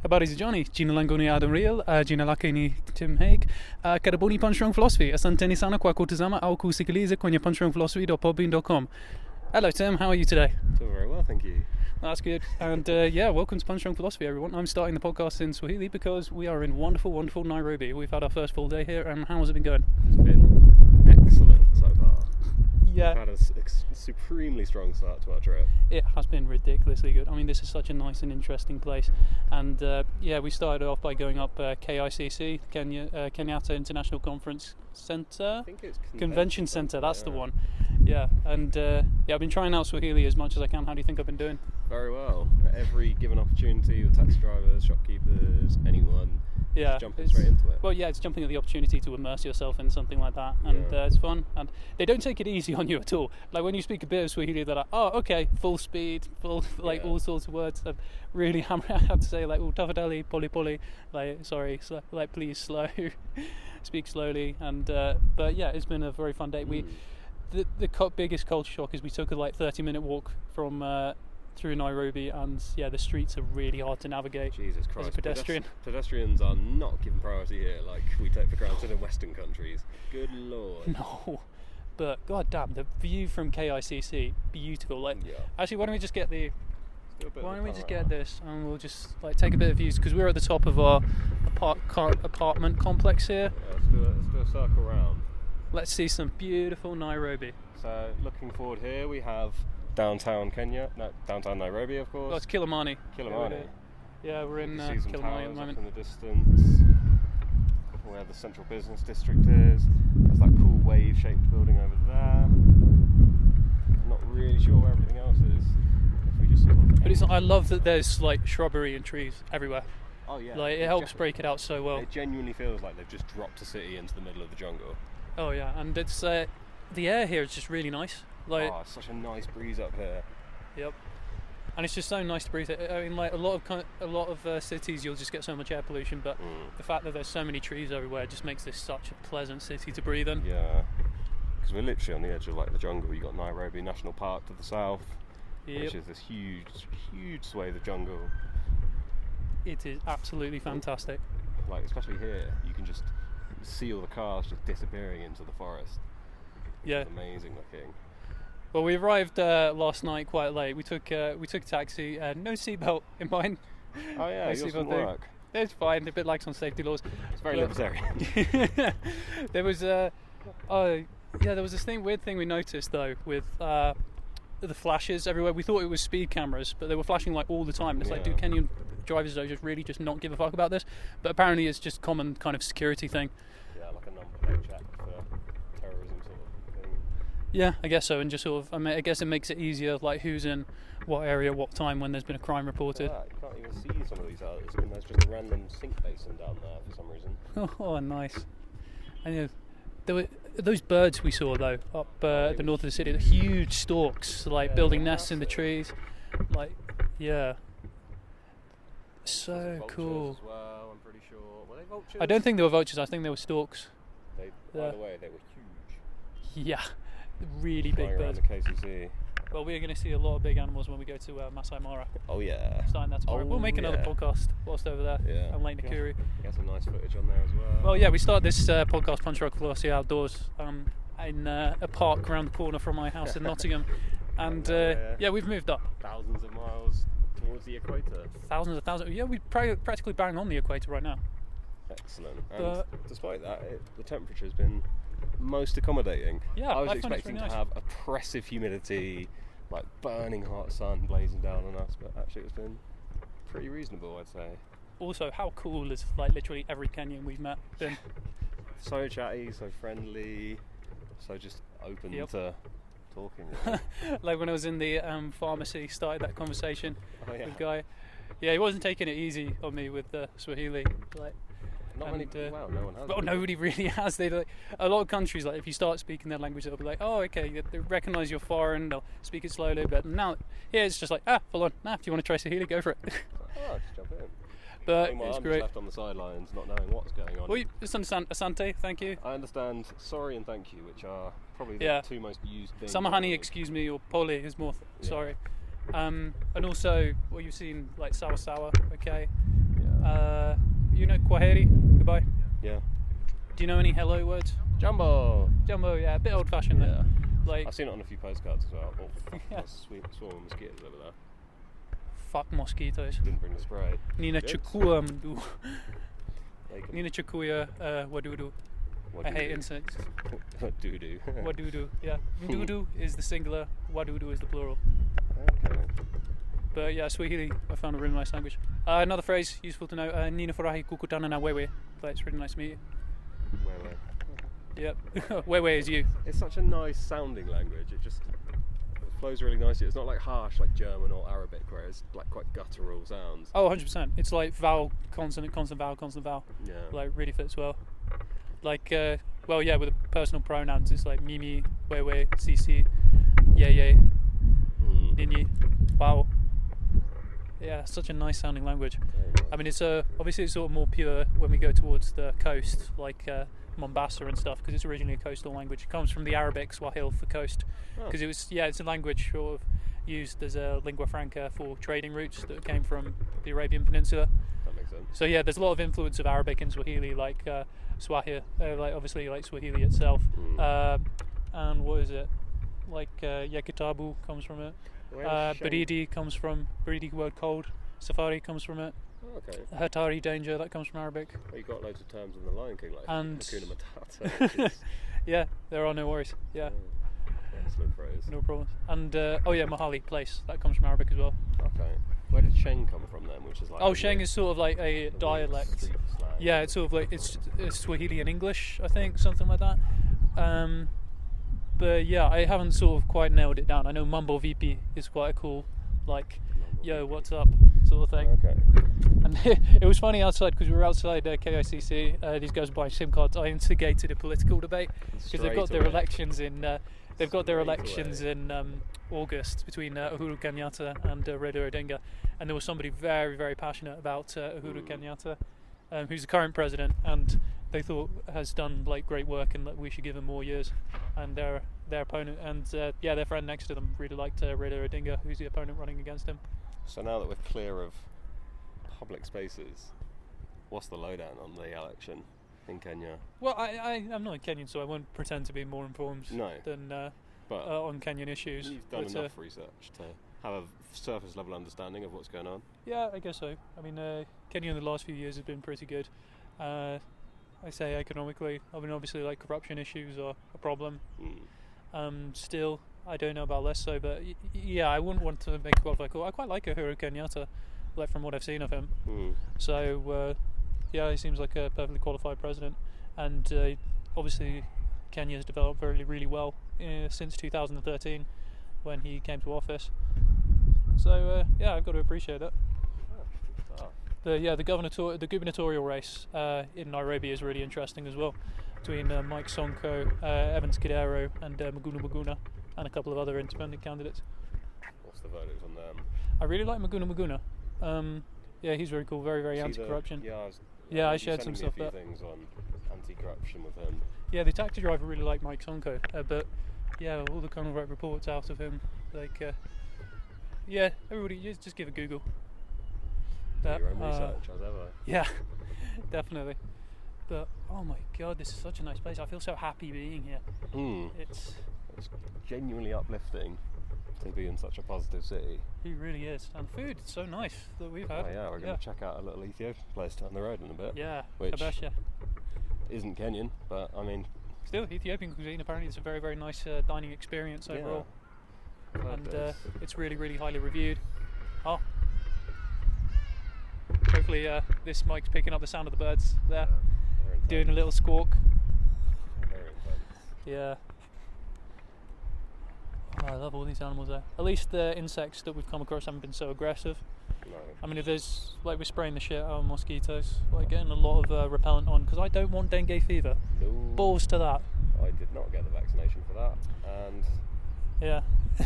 Habari za Johnny, jina langu ni Adam Real, jina lake ni Tim Haigh. Karibuni Punchline Philosophy. Asanteni sana kwa kutazama au kusikiliza kwenye punchlinephilosophy.podbean.com. Hello Tim, how are you today? Doing very well, thank you. That's good. And welcome to Punchline Philosophy, everyone. I'm starting the podcast in Swahili because we are in wonderful, wonderful Nairobi. We've had our first full day here, and how has it been going? It's been excellent so far. Yeah. We've had a supremely strong start to our trip. It has been ridiculously good. I mean, this is such a nice and interesting place. And we started off by going up KICC, Kenyatta International Conference Centre. I think it's Convention Centre, that's the one. Yeah, and I've been trying out Swahili as much as I can. How do you think I've been doing? Very well. At every given opportunity with taxi drivers, shopkeepers, anyone, just jumping straight into it. Well, yeah, it's jumping at the opportunity to immerse yourself in something like that, and it's fun. And they don't take it easy on you at all. Like when you speak a bit of Swahili, they're like, "Oh, okay, full speed, all sorts of words." I really have to say like, "Oh, tafadhali, poli poli," like sorry, like please slow, speak slowly. And but yeah, it's been a very fun day. The biggest culture shock is we took a 30-minute walk from through Nairobi, and the streets are really hard to navigate. Jesus Christ! As a pedestrian. Pedestrians are not given priority here like we take for granted in Western countries. Good Lord. No, but god damn, the view from KICC, beautiful. Actually, why don't we just get this and we'll just take a bit of views, because we're at the top of our apartment complex here. Yeah, let's do a circle round. Let's see some beautiful Nairobi. So looking forward here, we have downtown Nairobi, of course. Oh, it's Kilimani. Yeah, we're in see some Kilimani at the towers moment. up in the distance. Where the central business district is. There's that cool wave-shaped building over there. I'm not really sure where everything else is. If we just But I love that there's shrubbery and trees everywhere. Oh yeah. It helps break it out so well. It genuinely feels like they've just dropped a city into the middle of the jungle. Oh yeah, and it's the air here is just really nice. It's such a nice breeze up here. Yep. And it's just so nice to breathe. I mean, a lot of cities you'll just get so much air pollution, but the fact that there's so many trees everywhere just makes this such a pleasant city to breathe in. Yeah, because we're literally on the edge of the jungle. You got Nairobi National Park to the south, which is this huge swathe of jungle. It is absolutely fantastic. Especially here, you can just see all the cars just disappearing into the forest. It's amazing looking. Well, we arrived last night quite late. We took a taxi. No seatbelt in mine. Oh yeah, yours didn't work. It's fine. A bit lax on safety laws. It's very libertarian. There was there was this weird thing we noticed though with the flashes everywhere. We thought it was speed cameras, but they were flashing all the time. And it's dude, can you drivers just really just not give a fuck about this? But apparently it's just common kind of security thing. Yeah, like a number plate check for terrorism sort of thing. Yeah, I guess so, and just I guess it makes it easier, who's in what area, what time, when there's been a crime reported. Yeah, you can't even see some of these others, and there's just a random sink basin down there for some reason. Oh, nice. And there were those birds we saw though up at the north of the city, the huge storks, building nests in the trees, so cool. As well, I'm pretty sure. Were they vultures? I don't think they were vultures. I think they were storks. By the way, they were huge. Yeah, really big birds. Around the KCC. Well, we're going to see a lot of big animals when we go to Masai Mara. Oh yeah. Starting that tomorrow. We'll make another podcast whilst over there. Yeah. On Lake Nakuru. Get some nice footage on there as well. Well, yeah, we start this podcast Punch Rock Philosophy outdoors in a park around the corner from my house in Nottingham, and we've moved up thousands of miles towards the equator. Thousands. Yeah, we practically bang on the equator right now. Excellent. And despite that, the temperature's been most accommodating. Yeah, I was expecting to have oppressive humidity, burning hot sun blazing down on us, but actually it's been pretty reasonable, I'd say. Also, how cool has literally every Kenyan we've met been? So chatty, so friendly, so just open to talking. Really. When I was in the pharmacy, started that conversation with the guy. Yeah, he wasn't taking it easy on me with Swahili. No one has. Well, nobody really has. A lot of countries, if you start speaking their language, they'll be like, "Oh, okay." They recognise you're foreign. They'll speak it slowly. But now here it's just full on. Nah, if you want to try Swahili, go for it. Just jump in. But Meanwhile, it's I'm great. Just left on the sidelines, not knowing what's going on. Well, you just understand asante, thank you. I understand sorry and thank you, which are probably the two most used things. Samahani, excuse me, or pole is more sorry. And also, you've seen sawa sawa, okay. You know kwaheri, goodbye. Yeah. Do you know any hello words? Jumbo. Jumbo, yeah, a bit old-fashioned Yeah. there. Like, I've seen it on a few postcards as well. Oh, fuck, there's swarming mosquitoes over there. fuck mosquitoes. Didn't bring the spray. Nina Good. chukua mdu. Take 'em. Nina chukuya wadudu. I hate insects. Wadudu. Wadudu, yeah. Mdudu is the singular, wadudu is the plural. Okay. But yeah, Swahili, I found a really nice language. Another phrase useful to know, Nina furahi kukutana na wewe. But it's really nice to meet you. Where? Yep. Wewe is you. It's such a nice sounding language. It flows really nicely. It's not like harsh like German or Arabic, where it's like quite guttural sounds. Oh, 100%. It's like vowel, consonant, consonant, vowel, consonant, vowel. Yeah. Like really fits well. Like, well, yeah, with the personal pronouns, it's like mimi, wewe, sisi, ye, nini, wow. Yeah, such a nice sounding language. I mean, it's obviously it's sort of more pure when we go towards the coast, like Mombasa and stuff, because it's originally a coastal language. It comes from the Arabic Swahili for coast, because it's a language sort of used as a lingua franca for trading routes that came from the Arabian Peninsula. That makes sense. So yeah, there's a lot of influence of Arabic in Swahili, like Swahili, like obviously like Swahili itself, and what is it? Like Yakitabu comes from it. Baridi comes from Baridi word cold. Safari comes from it. Oh, okay. Hatari danger, that comes from Arabic. Well, you've got loads of terms in the Lion King, like And Hakuna Matata. Which is, yeah, there are no worries. Yeah, excellent phrase. no problems. And Mahali place, that comes from Arabic as well. Okay. Where did Sheng come from then? Which is like Sheng is sort of like a dialect. Street slang. Yeah, it's sort of like it's Swahili and English, I think, something like that. But yeah, I haven't sort of quite nailed it down. I know Mambo VP is quite a cool, like, yo, what's up, sort of thing. Okay. And it was funny outside, because we were outside KICC. These guys buying SIM cards. I instigated a political debate because they've got their elections in. They've got their elections in August between Uhuru Kenyatta and Raila Odinga, and there was somebody very, very passionate about Uhuru Kenyatta, who's the current president, and they thought has done like great work and that we should give him more years. And their opponent and their friend next to them really liked Raila Odinga, who's the opponent running against him. So now that we're clear of public spaces, what's the lowdown on the election in Kenya? Well, I'm not Kenyan, so I won't pretend to be more informed than but on Kenyan issues. You've done enough research to have a surface level understanding of what's going on. Yeah, I guess so. I mean, Kenya in the last few years has been pretty good. I say economically. I mean, obviously, like corruption issues are a problem. Still, I don't know about less so, but yeah, I wouldn't want to make a qualified call. I quite like Uhuru Kenyatta, like from what I've seen of him. So yeah, he seems like a perfectly qualified president, and obviously Kenya has developed really well since 2013 when he came to office. So yeah, I've got to appreciate it. The gubernatorial race in Nairobi is really interesting as well, between Mike Sonko, Evans Kidero, and Maguna, and a couple of other independent candidates. What's the verdict on them? I really like Maguna. Yeah, he's very cool, very anti-corruption. I shared some stuff there. Things on anti-corruption with him. Yeah, the taxi driver really liked Mike Sonko, but yeah, all the kind of like reports out of him, like yeah, everybody just give a Google. Do your own research, as ever. Yeah, definitely. But oh my god, this is such a nice place. I feel so happy being here. It's genuinely uplifting to be in such a positive city. It really is, and food is so nice that we've had. Oh yeah, we're going to check out a little Ethiopian place down the road in a bit. Yeah, which Kabesha isn't Kenyan, but I mean, still Ethiopian cuisine. Apparently, it's a very nice dining experience overall, and it's really highly reviewed. Oh. Hopefully this mic's picking up the sound of the birds there, doing a little squawk. Very intense. Yeah. Oh, I love all these animals there. At least the insects that we've come across haven't been so aggressive. No. I mean, if there's, like, we're spraying the shit out of mosquitoes, like getting a lot of repellent on, because I don't want dengue fever. No. Balls to that. I did not get the vaccination for that, and yeah.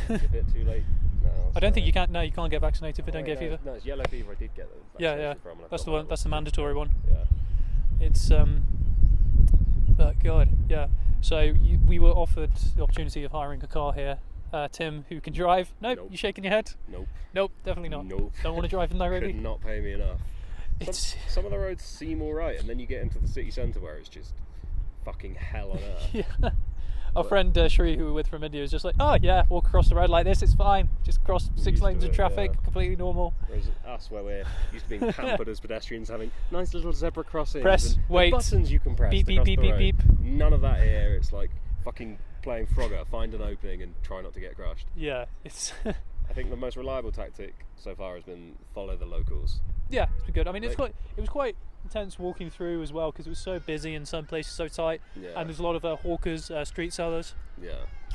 it's a bit too late now. I don't think you can't. No, you can't get vaccinated for dengue fever. No, it's yellow fever. I did get the vaccination from. That's the one. That's the mandatory one. Yeah. It's oh god, yeah. So we were offered the opportunity of hiring a car here. Tim, who can drive. Nope. You shaking your head? Nope. Nope, definitely not. Nope. Don't want to drive in Nairobi. Could not pay me enough. Some of the roads seem alright, and then you get into the city centre where it's just fucking hell on earth. Yeah. Our friend Shri, who we're with from India, is just like, oh yeah, walk across the road like this, it's fine. Just cross 6 lanes of traffic, completely normal. Whereas us, where we're used to being pampered as pedestrians, having nice little zebra crossings, wait, buttons you can press beep, to cross beep, the beep, road. beep, beep. None of that here. It's like fucking playing Frogger, find an opening and try not to get crushed. Yeah, it's. I think the most reliable tactic so far has been follow the locals. Yeah, it's been good. I mean, it was quite intense walking through as well because it was so busy and some places so tight, and there's a lot of hawkers, street sellers,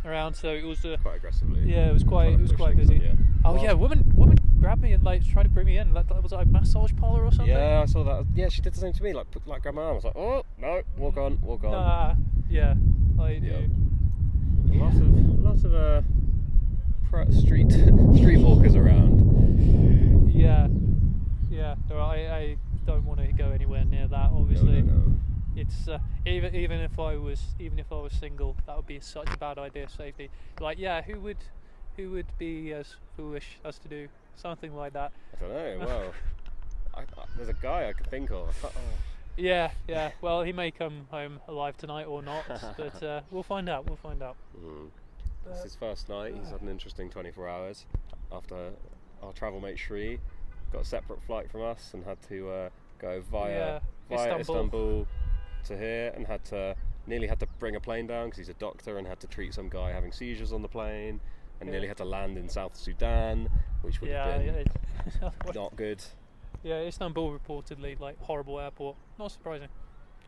around. So it was quite aggressively. Yeah, it was quite busy. Woman grabbed me and like tried to bring me in. That was like a massage parlor or something. Yeah, I saw that. Yeah, she did the same to me. Like grabbed my arm. I was like, oh no, walk on. Nah, yeah, I do. Lots of street walkers around. Yeah. No, I don't want to go anywhere near that. Obviously, no. It's even if I was single, that would be such a bad idea. Safety, like, who would be as foolish as to do something like that? I don't know. Well, there's a guy I could think of. Yeah. Well, he may come home alive tonight or not, but we'll find out. It's his first night. He's had an interesting 24 hours after our travel mate Shri got a separate flight from us and had to go via Istanbul to here, and nearly had to bring a plane down because he's a doctor and had to treat some guy having seizures on the plane, and nearly had to land in South Sudan, which would have been not good. Yeah, Istanbul reportedly like horrible airport. Not surprising.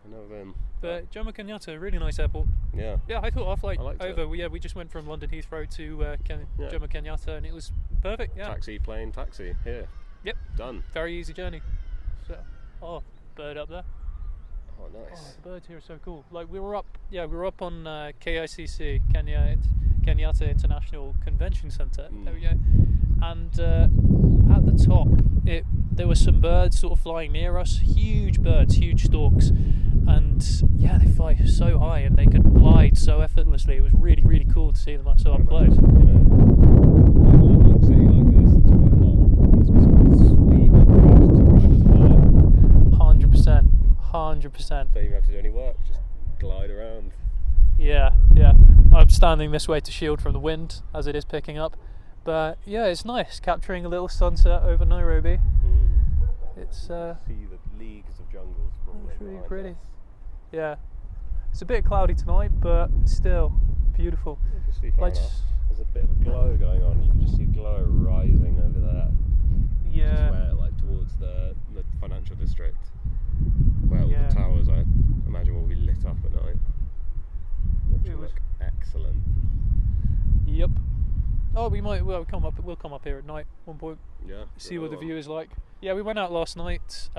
I've never been. But Jomo Kenyatta, really nice airport. Yeah. Yeah, I thought our flight over. It. We just went from London Heathrow to Jomo Kenyatta, and it was perfect. Yeah. Taxi here. Yep. Done. Very easy journey. So, bird up there. Oh, nice. The birds here are so cool. Like we were up on KICC, Kenyatta International Convention Centre. There we go. And at the top, there were some birds sort of flying near us. Huge birds, huge storks, and they fly so high and they could glide so effortlessly. It was really, really cool to see them so up close. City like this, it's quite hot. It's sweet to ride as well. 100%. Don't even have to do any work, just glide around. Yeah. I'm standing this way to shield from the wind as it is picking up. But yeah, it's nice capturing a little sunset over Nairobi. It's see the leagues of jungles. It's really pretty. Us. Yeah, it's a bit cloudy tonight, but still beautiful. There's a bit of a glow going on. You can just see a glow rising over there. Yeah. Just where, like towards the financial district, where all the towers, I imagine, will be lit up at night. Which will look excellent. Yep. Oh, we'll come up here at night at one point. Yeah. See what the view is like. Yeah, we went out last night.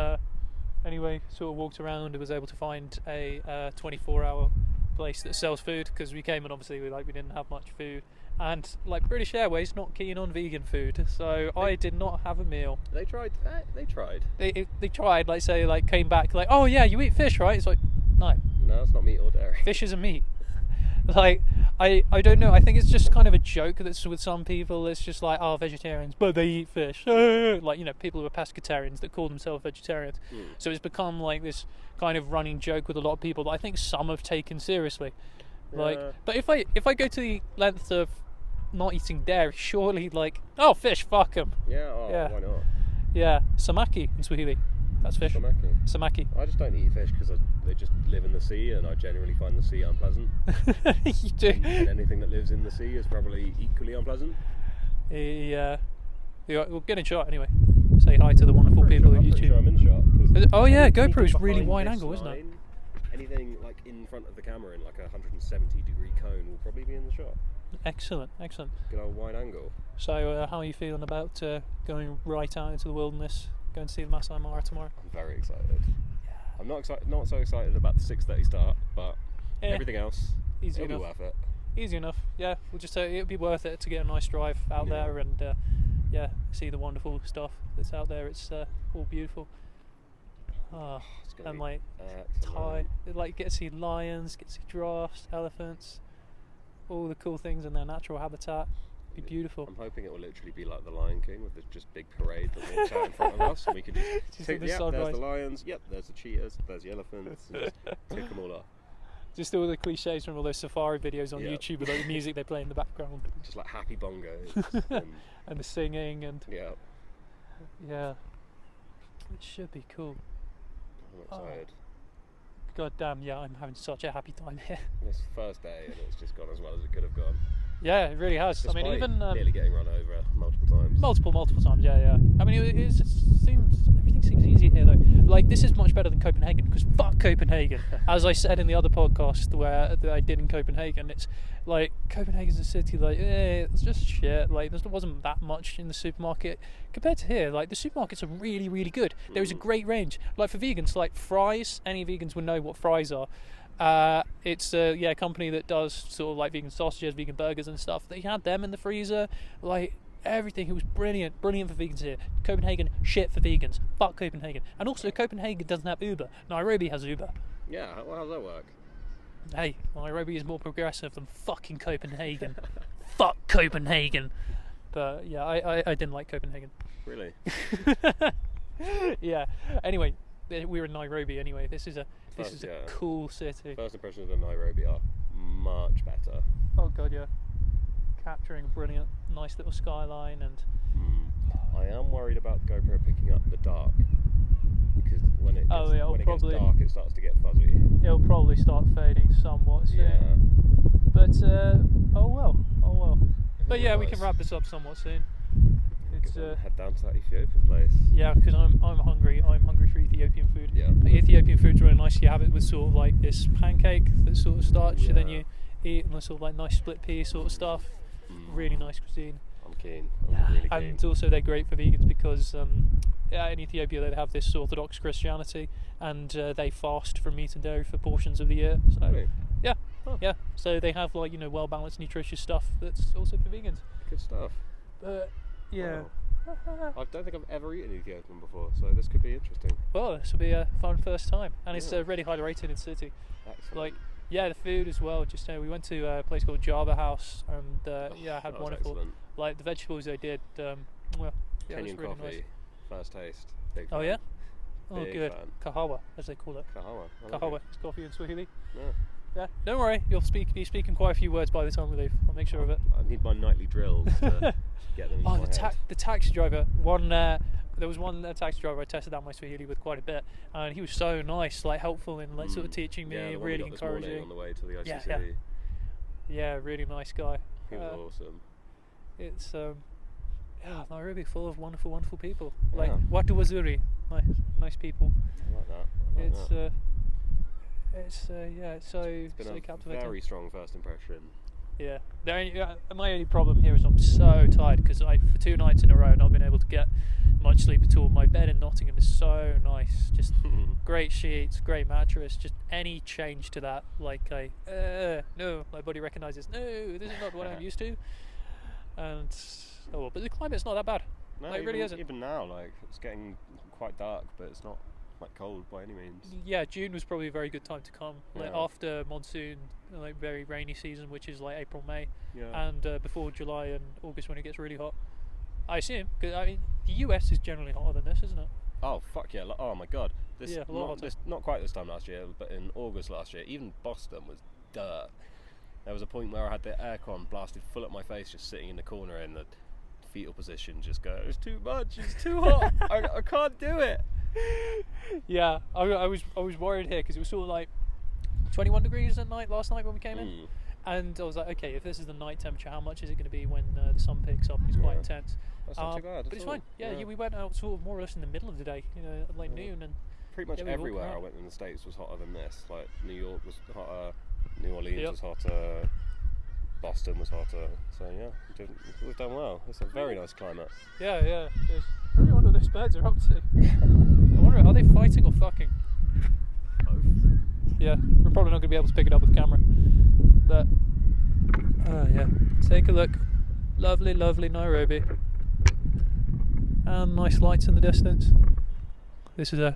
Anyway, sort of walked around and was able to find a 24-hour place that sells food, because we came and obviously we didn't have much food, and like British Airways not keen on vegan food, so I did not have a meal. They tried. They tried. Like came back like, oh yeah, you eat fish, right? It's like, no, it's not meat or dairy. Fish isn't meat. Like, I don't know. I think it's just kind of a joke that's with some people. It's just like, vegetarians, but they eat fish. Like, people who are pescatarians that call themselves vegetarians. So it's become like this kind of running joke with a lot of people that I think some have taken seriously. Like, but if I go to the length of not eating dairy, surely fish, fuck them. Yeah. Why not? Yeah, samaki in Swahili. That's fish. Samaki. I just don't eat fish because they just live in the sea, and I generally find the sea unpleasant. You do. And anything that lives in the sea is probably equally unpleasant. Yeah. We'll get in shot anyway. Say hi to the wonderful people on YouTube. I'm in shot. Oh yeah, GoPro's really wide angle, isn't it? Anything like in front of the camera in like a 170-degree cone will probably be in the shot. Excellent. Good old wide angle. So, how are you feeling about going right out into the wilderness? Going to see the Masai Mara tomorrow? I'm very excited. Yeah. I'm not so excited about the 6:30 start, but everything else, it'll be worth it. Easy enough. Yeah, we'll just say it'll be worth it to get a nice drive out there and see the wonderful stuff that's out there. It's all beautiful. And get to see lions, get to see giraffes, elephants, all the cool things in their natural habitat. be beautiful. I'm hoping it will literally be like the Lion King with this just big parade that walks out in front of us, and we can just tick, there's the lions, there's the cheetahs, there's the elephants, and just tick them all off. Just all the cliches from all those safari videos on YouTube with like the music they play in the background. Just like happy bongos. And the singing and... Yeah. It should be cool. I'm excited. God damn, yeah, I'm having such a happy time here. It's the first day and it's just gone as well as it could have gone. Yeah, it really has. Despite I mean, even... nearly getting run over multiple times. Multiple times, yeah. I mean, everything seems easy here, though. Like, this is much better than Copenhagen, because fuck Copenhagen. As I said in the other podcast that I did in Copenhagen, it's like, Copenhagen's a city, like, it's just shit. Like, there wasn't that much in the supermarket. Compared to here, like, the supermarkets are really, really good. There is a great range. Like, for vegans, like, fries, any vegans would know what fries are. It's a company that does sort of like vegan sausages, vegan burgers and stuff. They had them in the freezer, like everything. It was brilliant for vegans here. Copenhagen, shit for vegans. Fuck Copenhagen. And also Copenhagen doesn't have Uber. Nairobi has Uber. Yeah, well, how does that work? Hey, Nairobi is more progressive than fucking Copenhagen. Fuck Copenhagen. But yeah, I didn't like Copenhagen. Really? Yeah. Anyway, we're in Nairobi anyway. This is a cool city. First impressions of Nairobi are much better. Oh god, yeah. Capturing a brilliant, nice little skyline and... I am worried about the GoPro picking up the dark, because when it gets dark it starts to get fuzzy. It'll probably start fading somewhat soon. Yeah. But, oh well. But yeah, we can wrap this up somewhat soon. Head down to that Ethiopian place. Yeah, because I'm hungry. I'm hungry for Ethiopian food. Yeah. Like, Ethiopian food's really nice. You have it with sort of like this pancake that's sort of starch, and then you eat and sort of like nice split pea sort of stuff. Really nice cuisine. I'm keen. I'm really keen. And also they're great for vegans because in Ethiopia they have this Orthodox Christianity, and they fast from meat and dairy for portions of the year. So really? Yeah. So they have like well balanced, nutritious stuff that's also for vegans. Good stuff. But yeah. Wow. I don't think I've ever eaten Ethiopian before, so this could be interesting. Well, this will be a fun first time, and it's really highly rated in the city. Excellent. Like, the food as well. Just we went to a place called Java House, and had wonderful. Excellent. Like the vegetables they did. Kenyan really coffee, nice. First taste. Big fan. Oh yeah. Oh Big good. fan. Kahawa, as they call it. Kahawa. It's coffee in Swahili. Yeah. Yeah. Don't worry, you'll be speaking quite a few words by the time we leave. I'll make sure of it. I need my nightly drills to get them into my head. The taxi driver. There was one taxi driver I tested out my Swahili with quite a bit, and he was so nice, like helpful in like sort of teaching me, the one really we got this morning encouraging. on the way to the ICC. Yeah, really nice guy. He was awesome. It's Nairobi full of wonderful people. Like watu wazuri, nice people. I like that. It's so been captivating. A very strong first impression. Yeah. My only problem here is I'm so tired because for 2 nights in a row not been able to get much sleep at all. My bed in Nottingham is so nice, just great sheets, great mattress. Just any change to that, like no, my body recognises, no, this is not what I'm used to. And but the climate's not that bad. No, it really isn't. Even now, like it's getting quite dark, but it's not like cold by any means. Yeah, June was probably a very good time to come. Like after monsoon, like very rainy season, which is like April, May, and before July and August when it gets really hot. I assume, because the US is generally hotter than this, isn't it? Oh fuck yeah! Oh my god! Not quite this time last year, but in August last year, even Boston was dirt. There was a point where I had the aircon blasted full at my face, just sitting in the corner in the fetal position, just go, it's too much, it's too hot, I can't do it. Yeah, I was worried here because it was sort of like 21 degrees at night last night when we came in, and I was like, okay, if this is the night temperature, how much is it going to be when the sun picks up? It's quite intense. That's not too bad. But it's fine. Yeah, we went out sort of more or less in the middle of the day, at like noon, and pretty much everywhere I went in the States was hotter than this. Like New York was hotter, New Orleans was hotter, Boston was hotter. So yeah, we've done well. It's a very nice climate. Yeah. I really wonder what those birds are up to. I wonder, are they fighting or fucking? Both. Yeah, we're probably not going to be able to pick it up with the camera. But take a look. Lovely Nairobi. And nice lights in the distance. This is our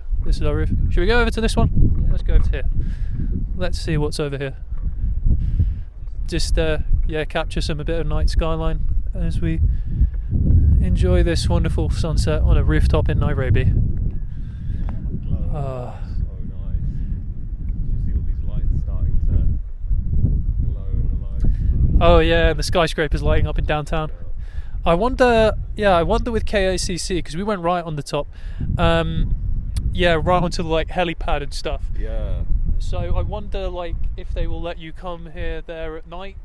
roof. Should we go over to this one? Yeah. Let's go over to here. Let's see what's over here. Just capture a bit of night skyline. as we enjoy this wonderful sunset on a rooftop in Nairobi. So nice. You see all these lights starting to glow in the light. Oh yeah, and the skyscrapers lighting up in downtown. I wonder with KACC, because we went right on the top, right onto the like helipad and stuff. Yeah. So I wonder like if they will let you come there at night,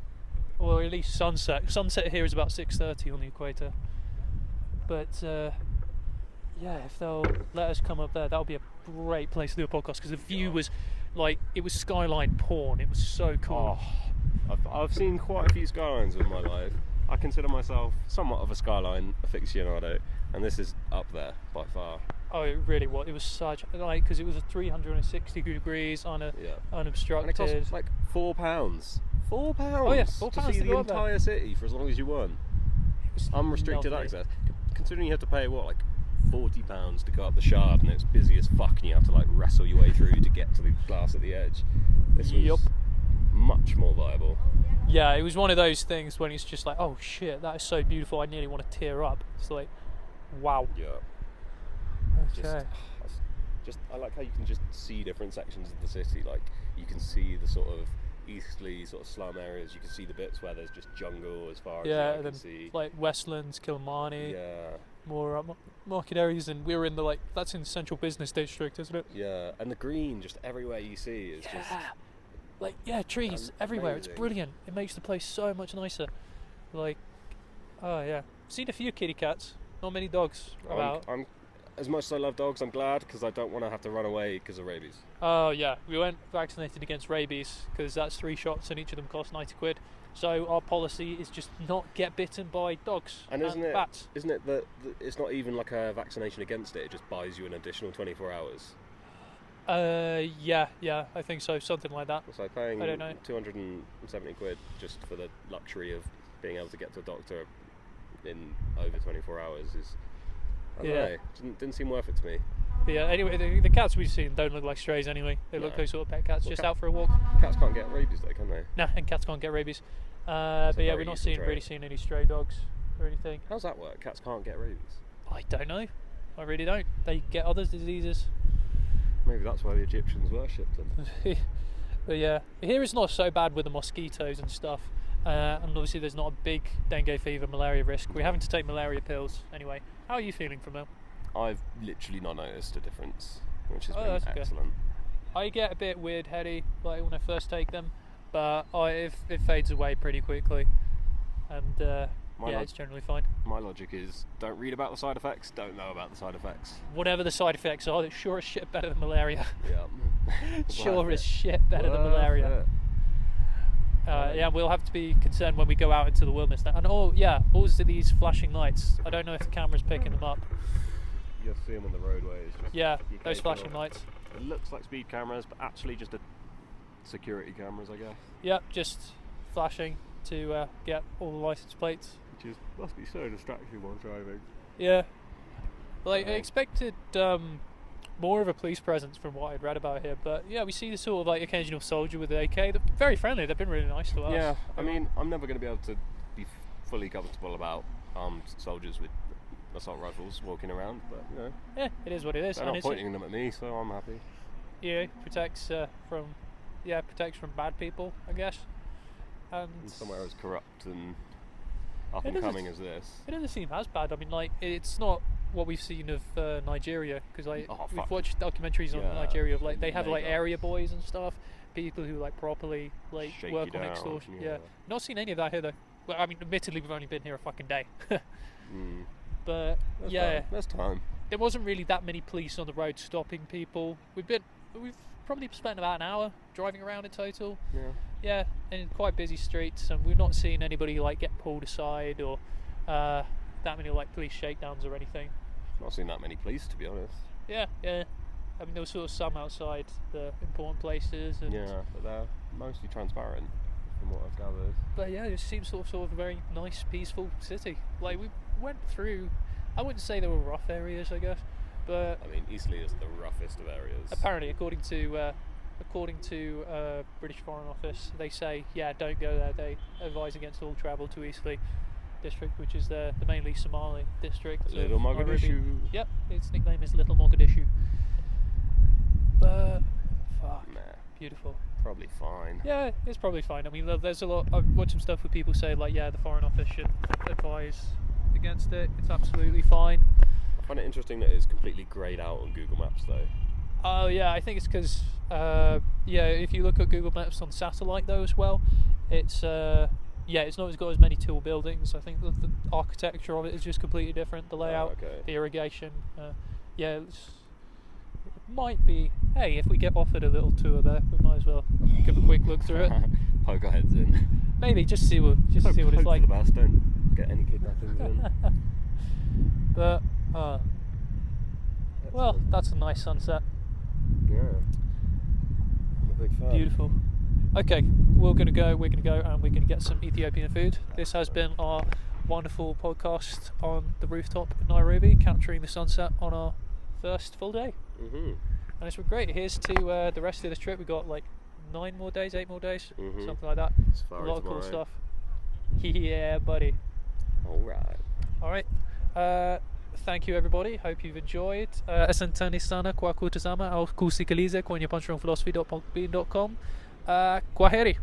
or at least sunset. Sunset here is about 6:30 on the equator. But if they'll let us come up there, that'll be a great place to do a podcast, because the view was like, it was skyline porn. It was so cool. I've seen quite a few skylines in my life. I consider myself somewhat of a skyline aficionado, and this is up there by far. Oh, it really was. It was such like, because it was a 360 degrees on a unobstructed. And it cost like £4. £4. Oh yeah, £4 to see to the entire city for as long as you want. Unrestricted lovely. access. Considering you have to pay like £40 to go up the Shard, and it's busy as fuck, and you have to like wrestle your way through to get to the glass at the edge. This was much more viable. Yeah, it was one of those things when it's just like, oh shit, that is so beautiful, I nearly want to tear up. It's like, wow. Yeah. Okay. Just I like how you can just see different sections of the city. Like, you can see the sort of easterly sort of slum areas. You can see the bits where there's just jungle as far as you can see. Like Westlands, Kilimani. Yeah. More market areas, and we're in the that's in the central business district, isn't it? Yeah, and the green just everywhere you see is just trees everywhere. It's brilliant. It makes the place so much nicer. Seen a few kitty cats, not many dogs about. I'm as much as I love dogs, I'm glad, because I don't want to have to run away because of rabies. Oh yeah, we went vaccinated against rabies, because that's 3 shots and each of them cost £90. So our policy is just not get bitten by dogs and bats. Isn't it that it's not even like a vaccination against it? It just buys you an additional 24 hours. I think so, something like that. So paying I don't know. £270 just for the luxury of being able to get to a doctor in over 24 hours is, I don't know, didn't seem worth it to me. But yeah, anyway, the cats we've seen don't look like strays anyway. They look like sort of pet cats, just out for a walk. Cats can't get rabies though, can they? Nah, and cats can't get rabies. But yeah, we're not really seeing any stray dogs or anything. How's that work? Cats can't get rabies? I don't know. I really don't. They get other diseases. Maybe that's why the Egyptians worshipped them. But yeah, here it's not so bad with the mosquitoes and stuff. And obviously there's not a big dengue fever, malaria risk. We're having to take malaria pills anyway. How are you feeling from them? I've literally not noticed a difference, which has been that's excellent. I get a bit weird heady when I first take them, but it fades away pretty quickly, and it's generally fine. My logic is, don't read about the side effects, don't know about the side effects. Whatever the side effects are, it's sure as shit better than malaria. Yeah. Sure as shit better than malaria. We'll have to be concerned when we go out into the wilderness now. And also these flashing lights. I don't know if the camera's picking them up. You have to see them on the roadways. Those flashing lights. It looks like speed cameras, but actually just security cameras, I guess. Yeah, just flashing to get all the license plates. Which must be so distracting while driving. Yeah. I expected more of a police presence from what I'd read about here, but yeah, we see the sort of occasional soldier with the AK. They're very friendly. They've been really nice to us. Yeah, I mean, I'm never going to be able to be fully comfortable about armed soldiers with assault rifles walking around, but yeah, it is what it is. They're not pointing them at me, so I'm happy. Yeah, protects from bad people, I guess. And somewhere as corrupt and up and coming as this. It doesn't seem as bad. I mean, it's not what we've seen of Nigeria, because we've watched documentaries on Nigeria of they have area boys and stuff, people who properly work on extortion. Yeah, not seen any of that here though. Well, I mean, admittedly, we've only been here a fucking day. But there's time. There wasn't really that many police on the road stopping people. We've probably spent about an hour driving around in total. Yeah, in quite busy streets, and we've not seen anybody get pulled aside or that many police shakedowns or anything. Not seen that many police, to be honest. Yeah. I mean, there was sort of some outside the important places. And but they're mostly transparent, from what I've gathered. But yeah, it seems sort of a very nice, peaceful city. We went through, I wouldn't say there were rough areas, I guess, but I mean, Eastleigh is the roughest of areas. Apparently, according to British Foreign Office, they say don't go there. They advise against all travel to Eastleigh. district, which is the mainly Somali district. Little Mogadishu. Yep, its nickname is Little Mogadishu. But fuck, beautiful. Probably fine. Yeah, it's probably fine. I mean, there's a lot. I've watched some stuff where people say like, yeah, the Foreign Office should advise against it. It's absolutely fine. I find it interesting that it's completely greyed out on Google Maps, though. Oh yeah, I think it's because if you look at Google Maps on satellite though as well, it's it's not got as many tall buildings. I think the architecture of it is just completely different. The layout, the irrigation, it might be. Hey, if we get offered a little tour there, we might as well give a quick look through it. Poke our heads in. Maybe just see what it's like. For the best, don't get any kidnappings in. But well, that's a nice sunset. Yeah, I'm a big fan. Beautiful. Okay, we're gonna go and we're gonna get some Ethiopian food. This has been our wonderful podcast on the rooftop in Nairobi, capturing the sunset on our first full day. Mm-hmm. And it's been great. Here's to the rest of this trip. We've got like 8 more days, something like that. A lot of cool stuff. Yeah, buddy. Alright. Thank you, everybody. Hope you've enjoyed. Asanteni sana kwa kutazama au kusikiliza kwenye punchdrunkphilosophy.podbean.com. Kwaheri.